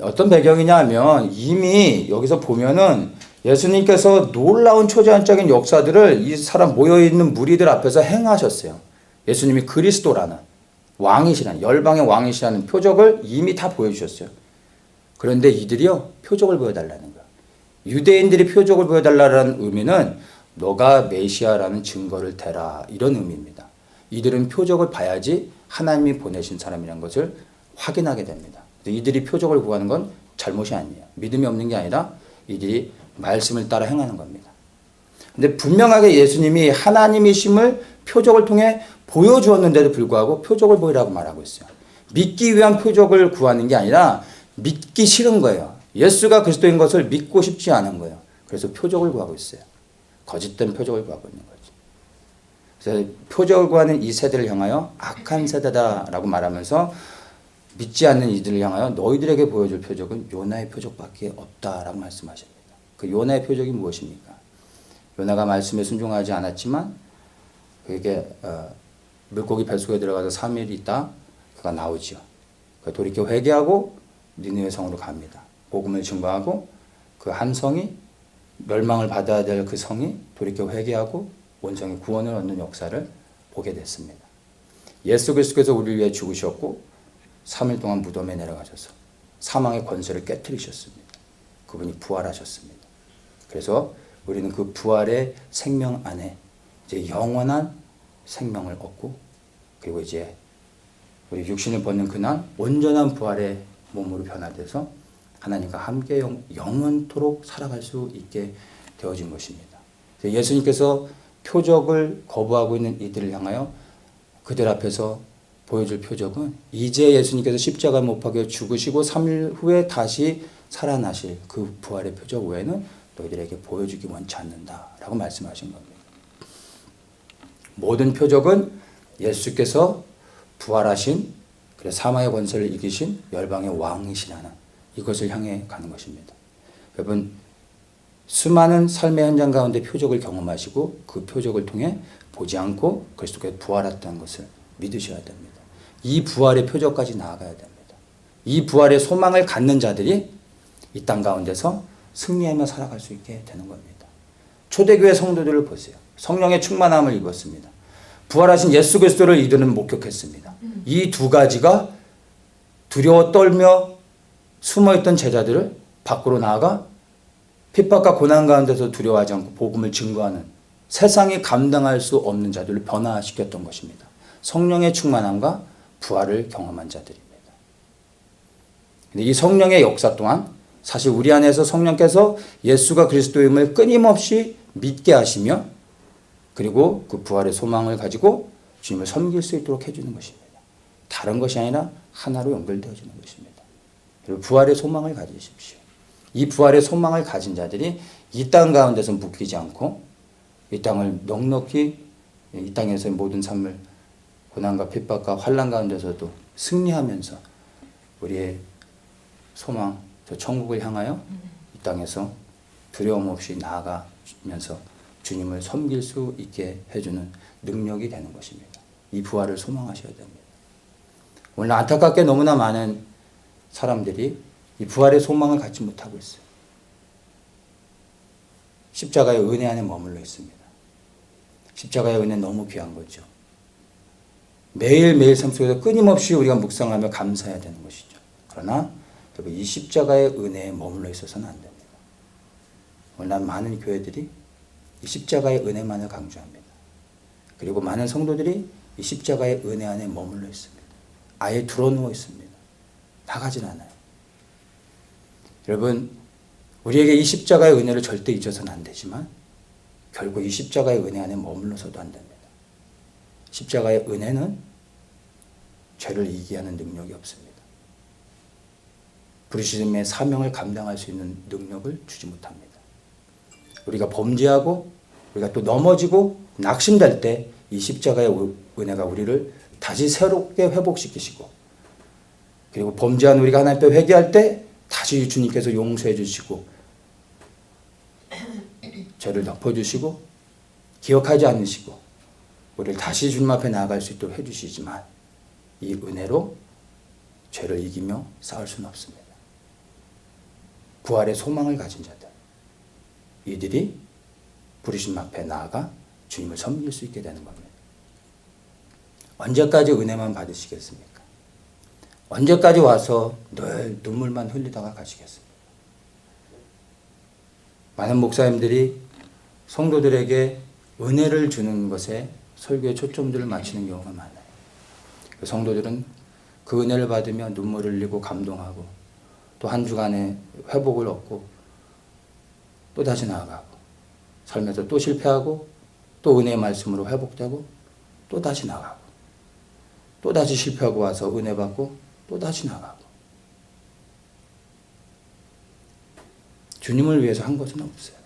어떤 배경이냐 하면 이미 여기서 보면은 예수님께서 놀라운 초자연적인 역사들을 이 사람 모여있는 무리들 앞에서 행하셨어요. 예수님이 그리스도라는 왕이시라는, 열방의 왕이시라는 표적을 이미 다 보여주셨어요. 그런데 이들이요, 표적을 보여달라는 거예요. 유대인들이 표적을 보여달라는 의미는 너가 메시아라는 증거를 대라, 이런 의미입니다. 이들은 표적을 봐야지 하나님이 보내신 사람이라는 것을 확인하게 됩니다. 이들이 표적을 구하는 건 잘못이 아니에요. 믿음이 없는 게 아니라 이들이 말씀을 따라 행하는 겁니다. 근데 분명하게 예수님이 하나님이심을 표적을 통해 보여주었는데도 불구하고 표적을 보이라고 말하고 있어요. 믿기 위한 표적을 구하는 게 아니라 믿기 싫은 거예요. 예수가 그리스도인 것을 믿고 싶지 않은 거예요. 그래서 표적을 구하고 있어요. 거짓된 표적을 구하고 있는 거죠. 그래서 표적을 구하는 이 세대를 향하여 악한 세대다라고 말하면서 믿지 않는 이들을 향하여 너희들에게 보여줄 표적은 요나의 표적밖에 없다라고 말씀하십니다. 그 요나의 표적이 무엇입니까? 요나가 말씀에 순종하지 않았지만 그에게 물고기 뱃속에 들어가서 3일 있다 그가 나오죠. 돌이켜 회개하고 니느웨 성으로 갑니다. 복음을 증거하고 그 한 성이 멸망을 받아야 될 그 성이 돌이켜 회개하고 온성의 구원을 얻는 역사를 보게 됐습니다. 예수 그리스도께서 우리를 위해 죽으셨고 3일 동안 무덤에 내려가셔서 사망의 권세를 깨뜨리셨습니다. 그분이 부활하셨습니다. 그래서 우리는 그 부활의 생명 안에 이제 영원한 생명을 얻고 그리고 이제 우리 육신을 벗는 그날 온전한 부활의 몸으로 변화돼서 하나님과 함께 영원토록 살아갈 수 있게 되어진 것입니다. 예수님께서 표적을 거부하고 있는 이들을 향하여 그들 앞에서 보여줄 표적은 이제 예수님께서 십자가 못 박혀 죽으시고 3일 후에 다시 살아나실 그 부활의 표적 외에는 너희들에게 보여주기 원치 않는다라고 말씀하신 겁니다. 모든 표적은 예수께서 부활하신 그래서 사망의 권세를 이기신 열방의 왕이시라는 이것을 향해 가는 것입니다. 여러분 수많은 삶의 현장 가운데 표적을 경험하시고 그 표적을 통해 보지 않고 그리스도께서 부활했다는 것을 믿으셔야 됩니다. 이 부활의 표적까지 나아가야 됩니다. 이 부활의 소망을 갖는 자들이 이 땅 가운데서 승리하며 살아갈 수 있게 되는 겁니다. 초대교회 성도들을 보세요. 성령의 충만함을 입었습니다. 부활하신 예수 그리스도를 이들은 목격했습니다. 이 두 가지가 두려워 떨며 숨어있던 제자들을 밖으로 나아가 핍박과 고난 가운데서 두려워하지 않고 복음을 증거하는 세상이 감당할 수 없는 자들을 변화시켰던 것입니다. 성령의 충만함과 부활을 경험한 자들입니다. 근데 이 성령의 역사 또한 사실 우리 안에서 성령께서 예수가 그리스도임을 끊임없이 믿게 하시며 그리고 그 부활의 소망을 가지고 주님을 섬길 수 있도록 해주는 것입니다. 다른 것이 아니라 하나로 연결되어지는 것입니다. 그리고 부활의 소망을 가지십시오. 이 부활의 소망을 가진 자들이 이 땅 가운데서 묶이지 않고 이 땅을 넉넉히 이 땅에서의 모든 삶을 고난과 핍박과 환난 가운데서도 승리하면서 우리의 소망, 저 천국을 향하여 이 땅에서 두려움 없이 나아가면서 주님을 섬길 수 있게 해주는 능력이 되는 것입니다. 이 부활을 소망하셔야 됩니다. 오늘 안타깝게 너무나 많은 사람들이 이 부활의 소망을 갖지 못하고 있어요. 십자가의 은혜 안에 머물러 있습니다. 십자가의 은혜 너무 귀한 거죠. 매일매일 삶 속에서 끊임없이 우리가 묵상하며 감사해야 되는 것이죠. 그러나 여러분 이 십자가의 은혜에 머물러 있어서는 안 됩니다. 오늘 많은 교회들이 이 십자가의 은혜만을 강조합니다. 그리고 많은 성도들이 이 십자가의 은혜 안에 머물러 있습니다. 아예 드러누워 있습니다. 나가질 않아요. 여러분 우리에게 이 십자가의 은혜를 절대 잊어서는 안 되지만 결국 이 십자가의 은혜 안에 머물러서도 안 됩니다. 십자가의 은혜는 죄를 이기게 하는 능력이 없습니다. 부르심의 사명을 감당할 수 있는 능력을 주지 못합니다. 우리가 범죄하고 우리가 또 넘어지고 낙심될 때 이 십자가의 은혜가 우리를 다시 새롭게 회복시키시고 그리고 범죄한 우리가 하나님 앞에 회개할 때 다시 주님께서 용서해 주시고 죄를 덮어주시고 기억하지 않으시고 우리를 다시 주님 앞에 나아갈 수 있도록 해주시지만 이 은혜로 죄를 이기며 싸울 수는 없습니다. 부활의 소망을 가진 자들 이들이 부르심 앞에 나아가 주님을 섬길 수 있게 되는 겁니다. 언제까지 은혜만 받으시겠습니까? 언제까지 와서 늘 눈물만 흘리다가 가시겠습니까? 많은 목사님들이 성도들에게 은혜를 주는 것에 설교에 초점들을 맞추는 경우가 많아요. 그 성도들은 그 은혜를 받으며 눈물을 흘리고 감동하고 또 한 주간의 회복을 얻고 또 다시 나아가고 삶에서 또 실패하고 또 은혜의 말씀으로 회복되고 또 다시 나가고 또 다시 실패하고 와서 은혜 받고 또 다시 나가고 주님을 위해서 한 것은 없어요.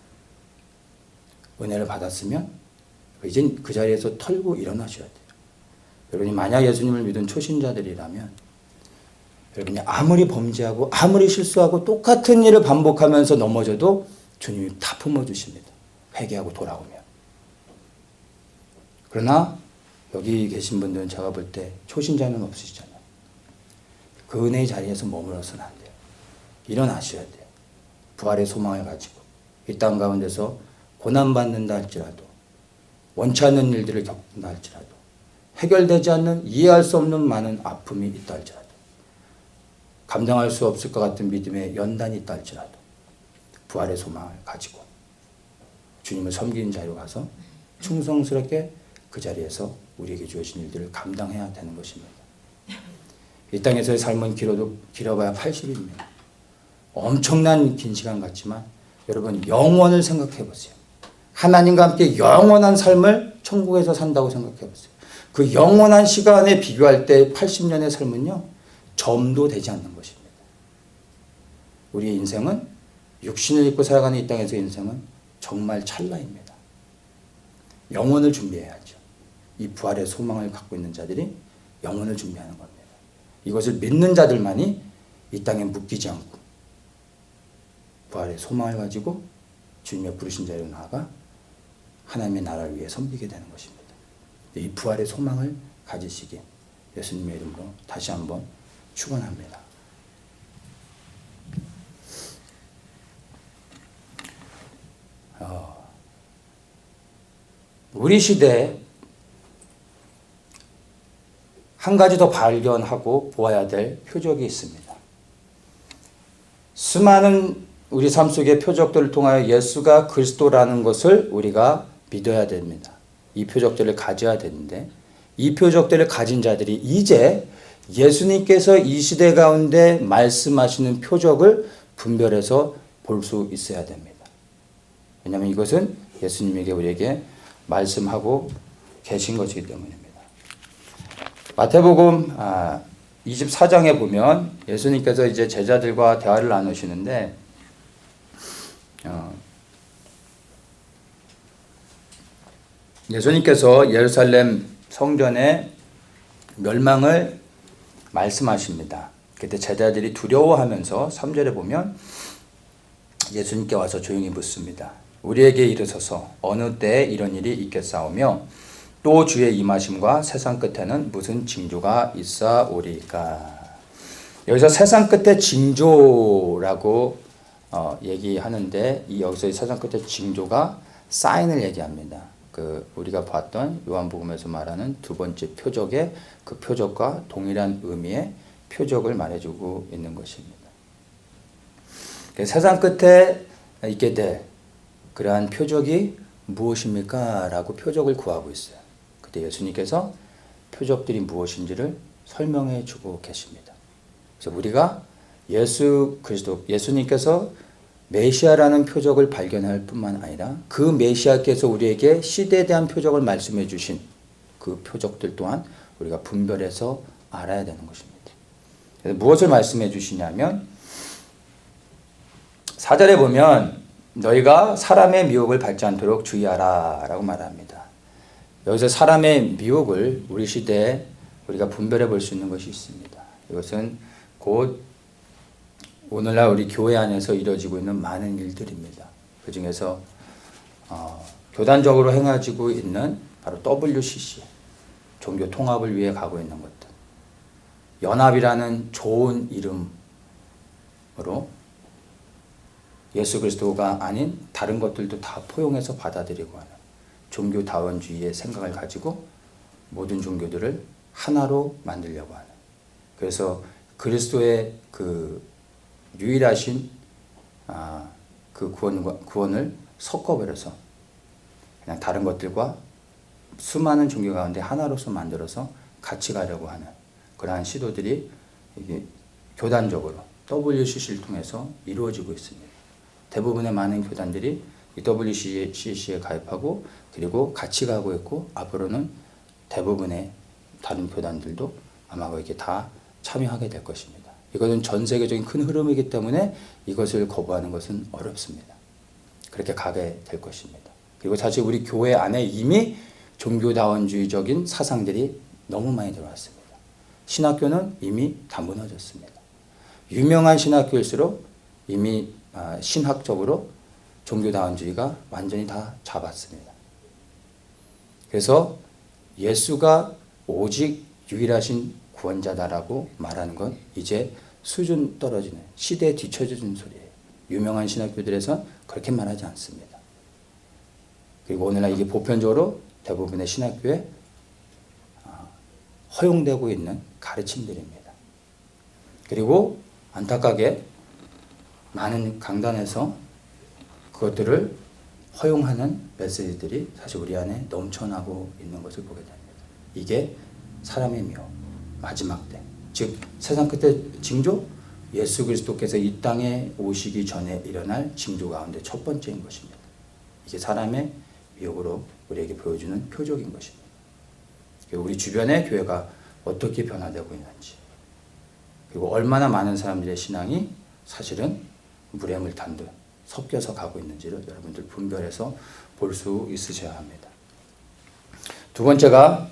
은혜를 받았으면 이젠 그 자리에서 털고 일어나셔야 돼요. 여러분이 만약 예수님을 믿은 초신자들이라면 여러분이 아무리 범죄하고 아무리 실수하고 똑같은 일을 반복하면서 넘어져도 주님이 다 품어주십니다. 회개하고 돌아오면. 그러나 여기 계신 분들은 제가 볼 때 초신자는 없으시잖아요. 그 은혜의 자리에서 머물러서는 안 돼요. 일어나셔야 돼요. 부활의 소망을 가지고 이 땅 가운데서 고난받는다 할지라도 원치 않는 일들을 겪는다 할지라도 해결되지 않는 이해할 수 없는 많은 아픔이 있다 할지라도 감당할 수 없을 것 같은 믿음의 연단이 있다 할지라도 부활의 소망을 가지고 주님을 섬기는 자리로 가서 충성스럽게 그 자리에서 우리에게 주어진 일들을 감당해야 되는 것입니다. 이 땅에서의 삶은 길어봐야 80일입니다. 엄청난 긴 시간 같지만 여러분 영원을 생각해 보세요. 하나님과 함께 영원한 삶을 천국에서 산다고 생각해 보세요. 그 영원한 시간에 비교할 때 80년의 삶은요 점도 되지 않는 것입니다. 우리의 인생은 육신을 입고 살아가는 이 땅에서의 인생은 정말 찰나입니다. 영원을 준비해야죠. 이 부활의 소망을 갖고 있는 자들이 영원을 준비하는 겁니다. 이것을 믿는 자들만이 이 땅에 묶이지 않고 부활의 소망을 가지고 주님의 부르신 자리로 나아가 하나님의 나라를 위해 섬기게 되는 것입니다. 이 부활의 소망을 가지시길 예수님의 이름으로 다시 한번 축원합니다. 우리 시대에 한 가지 더 발견하고 보아야 될 표적이 있습니다. 수많은 우리 삶 속의 표적들을 통하여 예수가 그리스도라는 것을 우리가 믿어야 됩니다. 이 표적들을 가져야 되는데 이 표적들을 가진 자들이 이제 예수님께서 이 시대 가운데 말씀하시는 표적을 분별해서 볼 수 있어야 됩니다. 왜냐하면 이것은 예수님에게 우리에게 말씀하고 계신 것이기 때문입니다. 마태복음 24장에 보면 예수님께서 이제 제자들과 대화를 나누시는데 예수님께서 예루살렘 성전의 멸망을 말씀하십니다. 그때 제자들이 두려워하면서 3절에 보면 예수님께 와서 조용히 묻습니다. 우리에게 이르소서 어느 때에 이런 일이 있겠사오며 또 주의 임하심과 세상 끝에는 무슨 징조가 있사오리까. 여기서 세상 끝의 징조라고 얘기하는데 여기서 세상 끝의 징조가 사인을 얘기합니다. 우리가 봤던 요한복음에서 말하는 두 번째 표적의 그 표적과 동일한 의미의 표적을 말해주고 있는 것입니다. 세상 끝에 있게 될 그러한 표적이 무엇입니까? 라고 표적을 구하고 있어요. 그때 예수님께서 표적들이 무엇인지를 설명해 주고 계십니다. 그래서 우리가 예수님께서 메시아라는 표적을 발견할 뿐만 아니라 그 메시아께서 우리에게 시대에 대한 표적을 말씀해 주신 그 표적들 또한 우리가 분별해서 알아야 되는 것입니다. 그래서 무엇을 말씀해 주시냐면 4절에 보면 너희가 사람의 미혹을 받지 않도록 주의하라 라고 말합니다. 여기서 사람의 미혹을 우리 시대에 우리가 분별해 볼 수 있는 것이 있습니다. 이것은 곧 오늘날 우리 교회 안에서 이루어지고 있는 많은 일들입니다. 그 중에서 교단적으로 행해지고 있는 바로 WCC, 종교 통합을 위해 가고 있는 것들. 연합이라는 좋은 이름으로 예수 그리스도가 아닌 다른 것들도 다 포용해서 받아들이고 하는 종교다원주의의 생각을 가지고 모든 종교들을 하나로 만들려고 하는. 그래서 그리스도의 그 유일하신 그 구원을 섞어버려서 그냥 다른 것들과 수많은 종교 가운데 하나로서 만들어서 같이 가려고 하는 그러한 시도들이 이게 교단적으로 WCC를 통해서 이루어지고 있습니다. 대부분의 많은 교단들이 이 WCC에 가입하고 그리고 같이 가고 있고 앞으로는 대부분의 다른 교단들도 아마 거기에 다 참여하게 될 것입니다. 이것은 전 세계적인 큰 흐름이기 때문에 이것을 거부하는 것은 어렵습니다. 그렇게 가게 될 것입니다. 그리고 사실 우리 교회 안에 이미 종교다원주의적인 사상들이 너무 많이 들어왔습니다. 신학교는 이미 다 무너졌습니다. 유명한 신학교일수록 이미 신학적으로 종교다원주의가 완전히 다 잡았습니다. 그래서 예수가 오직 유일하신 구원자다라고 말하는 건 이제 수준 떨어지는 시대에 뒤처지는 소리예요. 유명한 신학교들에선 그렇게 말하지 않습니다. 그리고 오늘날 이게 보편적으로 대부분의 신학교에 허용되고 있는 가르침들입니다. 그리고 안타깝게 많은 강단에서 그것들을 허용하는 메시지들이 사실 우리 안에 넘쳐나고 있는 것을 보게 됩니다. 이게 사람의 묘, 마지막 때, 즉 세상 끝의 징조, 예수 그리스도께서 이 땅에 오시기 전에 일어날 징조 가운데 첫 번째인 것입니다. 이게 사람의 미혹으로 우리에게 보여주는 표적인 것입니다. 우리 주변의 교회가 어떻게 변화되고 있는지, 그리고 얼마나 많은 사람들의 신앙이 사실은 물에 물 탄 듯 섞여서 가고 있는지를 여러분들 분별해서 볼 수 있으셔야 합니다. 두 번째가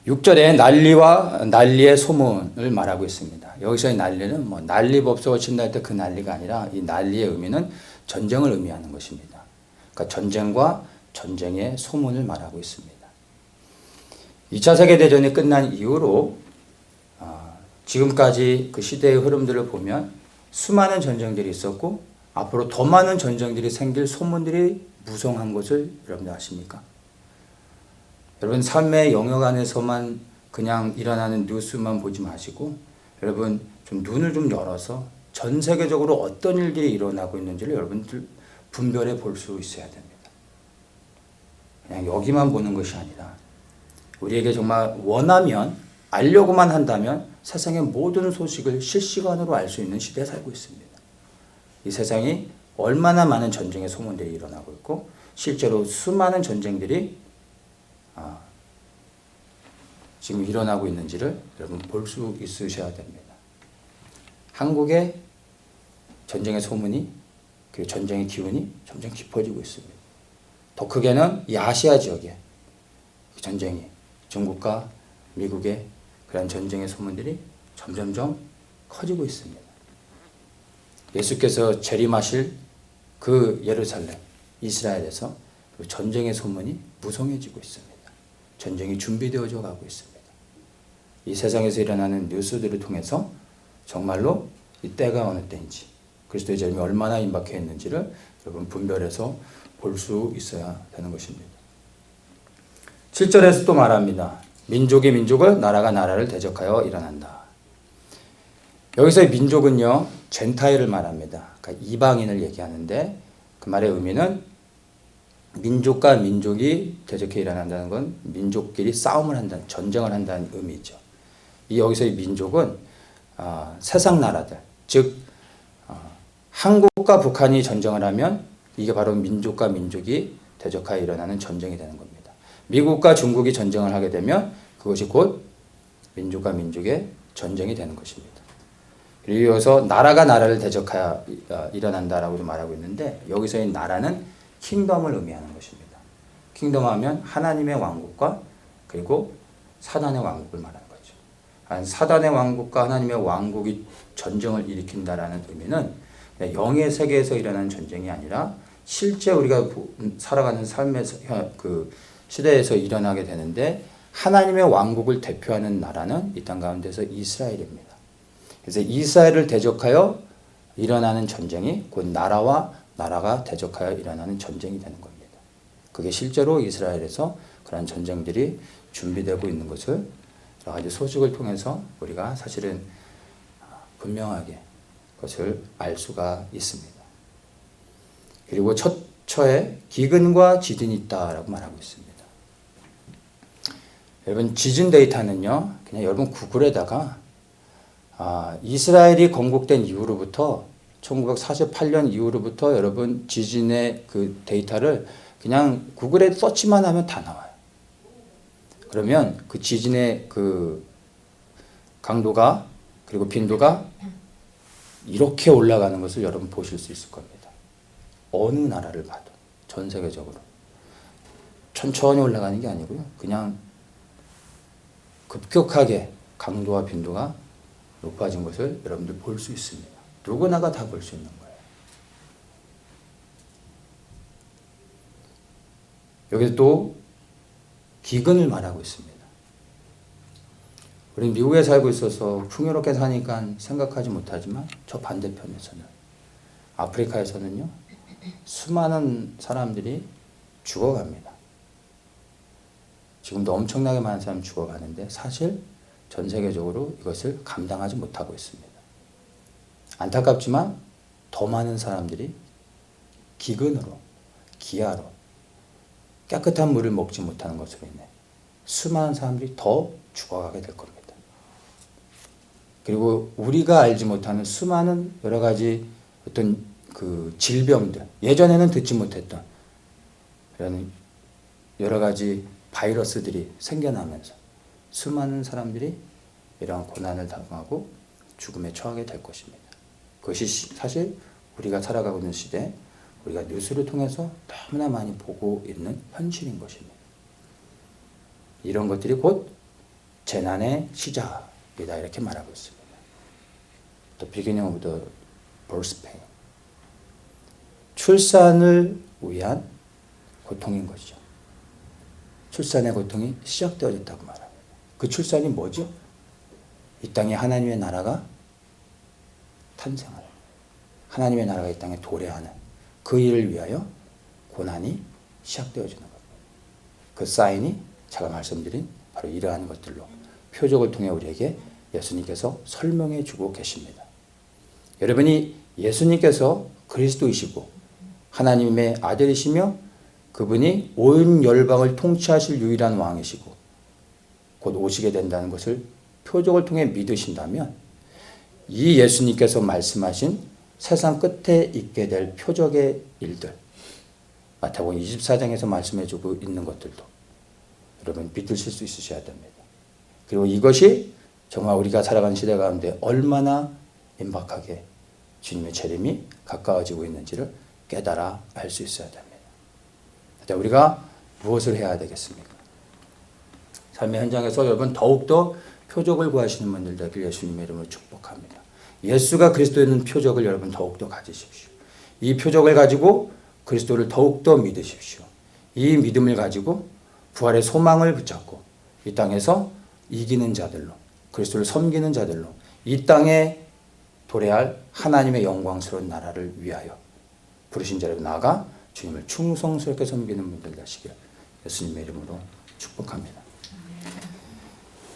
6절에 난리와 난리의 소문을 말하고 있습니다. 여기서의 난리는 난리법석을 친다할 때 그 난리가 아니라 이 난리의 의미는 전쟁을 의미하는 것입니다. 그러니까 전쟁과 전쟁의 소문을 말하고 있습니다. 2차 세계대전이 끝난 이후로 지금까지 그 시대의 흐름들을 보면 수많은 전쟁들이 있었고 앞으로 더 많은 전쟁들이 생길 소문들이 무성한 것을 여러분들 아십니까? 여러분 삶의 영역 안에서만 그냥 일어나는 뉴스만 보지 마시고 여러분 좀 눈을 좀 열어서 전 세계적으로 어떤 일들이 일어나고 있는지를 여러분들 분별해 볼 수 있어야 됩니다. 그냥 여기만 보는 것이 아니라 우리에게 정말 원하면 알려고만 한다면 세상의 모든 소식을 실시간으로 알 수 있는 시대에 살고 있습니다. 이 세상이 얼마나 많은 전쟁의 소문들이 일어나고 있고 실제로 수많은 전쟁들이 지금 일어나고 있는지를 여러분 볼 수 있으셔야 됩니다. 한국의 전쟁의 소문이 그리고 전쟁의 기운이 점점 깊어지고 있습니다. 더 크게는 이 아시아 지역에 전쟁이 중국과 미국의 그런 전쟁의 소문들이 점점점 커지고 있습니다. 예수께서 재림하실 그 예루살렘, 이스라엘에서 전쟁의 소문이 무성해지고 있습니다. 전쟁이 준비되어져 가고 있습니다. 이 세상에서 일어나는 뉴스들을 통해서 정말로 이 때가 어느 때인지 그리스도의 재림이 얼마나 임박해 있는지를 여러분 분별해서 볼 수 있어야 되는 것입니다. 7절에서 또 말합니다. 민족이 민족을, 나라가 나라를 대적하여 일어난다. 여기서의 민족은요, 젠타일을 말합니다. 그러니까 이방인을 얘기하는데 그 말의 의미는 민족과 민족이 대적해 일어난다는 건 민족끼리 싸움을 한다는, 전쟁을 한다는 의미죠. 이 여기서의 민족은 세상 나라들, 즉 한국과 북한이 전쟁을 하면 이게 바로 민족과 민족이 대적하여 일어나는 전쟁이 되는 겁니다. 미국과 중국이 전쟁을 하게 되면 그것이 곧 민족과 민족의 전쟁이 되는 것입니다. 그리고 이어서 나라가 나라를 대적하여 일어난다라고 말하고 있는데 여기서의 나라는 킹덤을 의미하는 것입니다. 킹덤 하면 하나님의 왕국과 그리고 사단의 왕국을 말하는 거죠. 사단의 왕국과 하나님의 왕국이 전쟁을 일으킨다라는 의미는 영의 세계에서 일어나는 전쟁이 아니라 실제 우리가 살아가는 삶에서 그 시대에서 일어나게 되는데 하나님의 왕국을 대표하는 나라는 이 땅 가운데서 이스라엘입니다. 그래서 이스라엘을 대적하여 일어나는 전쟁이 곧 나라와 나라가 대적하여 일어나는 전쟁이 되는 겁니다. 그게 실제로 이스라엘에서 그런 전쟁들이 준비되고 있는 것을 여러 가지 소식을 통해서 우리가 사실은 분명하게 그것을 알 수가 있습니다. 그리고 첫 처에 기근과 지진이 있다라고 말하고 있습니다. 여러분 지진 데이터는요, 그냥 여러분 구글에다가 이스라엘이 건국된 이후로부터 1948년 이후로부터 여러분 지진의 그 데이터를 그냥 구글에 서치만 하면 다 나와요. 그러면 그 지진의 그 강도가 그리고 빈도가 이렇게 올라가는 것을 여러분 보실 수 있을 겁니다. 어느 나라를 봐도 전 세계적으로 천천히 올라가는 게 아니고요. 그냥 급격하게 강도와 빈도가 높아진 것을 여러분들 볼 수 있습니다. 누구나가 다 볼 수 있는 거예요. 여기서 또 기근을 말하고 있습니다. 우리 미국에 살고 있어서 풍요롭게 사니까 생각하지 못하지만 저 반대편에서는 아프리카에서는요 수많은 사람들이 죽어갑니다. 지금도 엄청나게 많은 사람이 죽어가는데 사실 전 세계적으로 이것을 감당하지 못하고 있습니다. 안타깝지만 더 많은 사람들이 기근으로, 기아로 깨끗한 물을 먹지 못하는 것으로 인해 수많은 사람들이 더 죽어가게 될 겁니다. 그리고 우리가 알지 못하는 수많은 여러 가지 어떤 그 질병들, 예전에는 듣지 못했던 이런 여러 가지 바이러스들이 생겨나면서 수많은 사람들이 이러한 고난을 당하고 죽음에 처하게 될 것입니다. 그것이 사실 우리가 살아가고 있는 시대, 우리가 뉴스를 통해서 너무나 많이 보고 있는 현실인 것입니다. 이런 것들이 곧 재난의 시작이다 이렇게 말하고 있습니다. The beginning of the birth pain. 출산을 위한 고통인 것이죠. 출산의 고통이 시작되어졌다고 말합니다. 그 출산이 뭐죠? 이 땅에 하나님의 나라가 탄생하는, 하나님의 나라가 이 땅에 도래하는 그 일을 위하여 고난이 시작되어지는 겁니다. 그 사인이 제가 말씀드린 바로 이러한 것들로 표적을 통해 우리에게 예수님께서 설명해 주고 계십니다. 여러분이 예수님께서 그리스도이시고 하나님의 아들이시며 그분이 온 열방을 통치하실 유일한 왕이시고 곧 오시게 된다는 것을 표적을 통해 믿으신다면 이 예수님께서 말씀하신 세상 끝에 있게 될 표적의 일들, 마태복음 24장에서 말씀해 주고 있는 것들도 여러분 믿으실 수 있으셔야 됩니다. 그리고 이것이 정말 우리가 살아가는 시대 가운데 얼마나 임박하게 주님의 재림이 가까워지고 있는지를 깨달아 알 수 있어야 됩니다. 자, 우리가 무엇을 해야 되겠습니까? 삶의 현장에서 여러분 더욱더 표적을 구하시는 분들 되길 예수님의 이름으로 축복합니다. 예수가 그리스도에 있는 표적을 여러분 더욱더 가지십시오. 이 표적을 가지고 그리스도를 더욱더 믿으십시오. 이 믿음을 가지고 부활의 소망을 붙잡고 이 땅에서 이기는 자들로, 그리스도를 섬기는 자들로 이 땅에 도래할 하나님의 영광스러운 나라를 위하여 부르신 자로 나아가 주님을 충성스럽게 섬기는 분들 되시길 예수님의 이름으로 축복합니다.